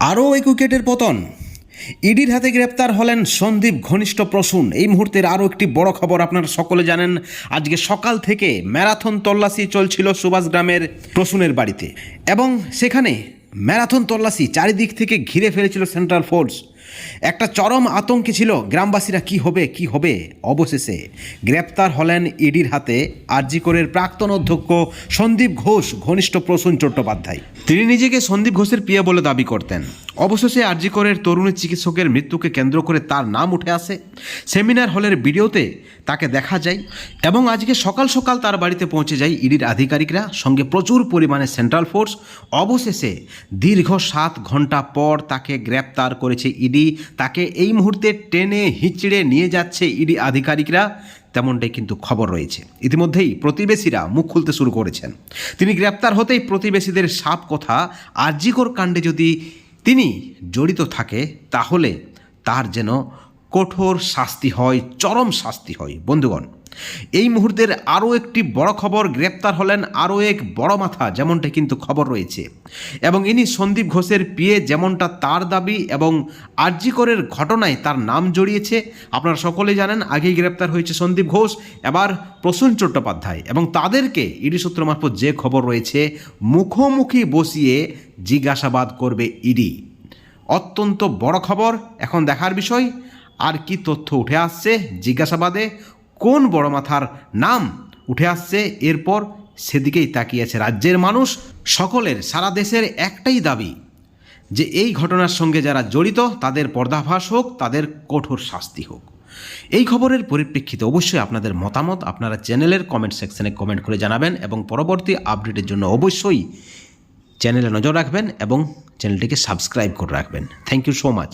আরও এক উইকেটের পতন। ইডির হাতে গ্রেপ্তার হলেন সন্দীপ ঘনিষ্ঠ প্রসূন। এই মুহূর্তের আরও একটি বড় খবর আপনারা সকলে জানেন, আজকে সকাল থেকে ম্যারাথন তল্লাশি চলছিল সুভাষগ্রামের প্রসূনের বাড়িতে, এবং সেখানে ম্যারাথন তল্লাশি চারিদিক থেকে ঘিরে ফেলেছিল সেন্ট্রাল ফোর্স। একটা চরম আতঙ্কে ছিল গ্রামবাসীরা, কি হবে। অবশেষে গ্রেপ্তার হলেন ইডির হাতে আরজি করের প্রাক্তন অধ্যক্ষ সন্দীপ ঘোষ ঘনিষ্ঠ প্রসূন চট্টোপাধ্যায়। তিনি নিজেকে সন্দীপ ঘোষের পিএ বলে দাবি করতেন। অবশেষে আরজি করের তরুণী চিকিৎসকের মৃত্যুকে কেন্দ্র করে তার নাম উঠে আসে। সেমিনার হলের ভিডিওতে তাকে দেখা যায়, এবং আজকে সকাল সকাল তার বাড়িতে পৌঁছে যায় ইডির আধিকারিকরা, সঙ্গে প্রচুর পরিমাণে সেন্ট্রাল ফোর্স। অবশেষে দীর্ঘ 7 ঘন্টা পর তাকে গ্রেপ্তার করেছে ইডি। তাকে এই মুহূর্তে টেনে হিঁচড়ে নিয়ে যাচ্ছে ইডি আধিকারিকরা, তেমনটাই কিন্তু খবর রয়েছে। ইতিমধ্যেই প্রতিবেশীরা মুখ খুলতে শুরু করেছেন। তিনি গ্রেপ্তার হতেই প্রতিবেশীদের সাপ কথা, আরজিকর কাণ্ডে যদি তিনি জড়িত থাকে তাহলে তার যেন কঠোর শাস্তি হয়, চরম শাস্তি হয়। বন্ধুগণ, এই মুহূর্তের আরও একটি বড় খবর, গ্রেপ্তার হলেন আরও এক বড় মাথা, যেমনটা কিন্তু খবর রয়েছে, এবং ইনি সন্দীপ ঘোষের পিএ, যেমনটা তার দাবি, এবং আরজি করের ঘটনায় তার নাম জড়িয়েছে। আপনারা সকলেই জানেন, আগেই গ্রেপ্তার হয়েছে সন্দীপ ঘোষ, এবার প্রসূন চট্টোপাধ্যায়, এবং তাদেরকে ইডি সূত্র মারফত যে খবর রয়েছে, মুখোমুখি বসিয়ে জিজ্ঞাসাবাদ করবে ইডি। অত্যন্ত বড় খবর। এখন দেখার বিষয় আর কি তথ্য উঠে আসছে জিজ্ঞাসাবাদে, কোন বড় মাথার নাম উঠে আসছে। এরপর সেদিকেই তাকিয়েছে রাজ্যের মানুষ। সকলের, সারা দেশের একটাই দাবি যে এই ঘটনার সঙ্গে যারা জড়িত তাদের পর্দাফাশ হোক, তাদের কঠোর শাস্তি হোক। এই খবরের পরিপ্রেক্ষিতে অবশ্যই আপনাদের মতামত আপনারা চ্যানেলের কমেন্ট সেকশনে কমেন্ট করে জানাবেন, এবং পরবর্তী আপডেটের জন্য অবশ্যই চ্যানেলে নজর রাখবেন এবং চ্যানেলটিকে সাবস্ক্রাইব করে রাখবেন। Thank you so much.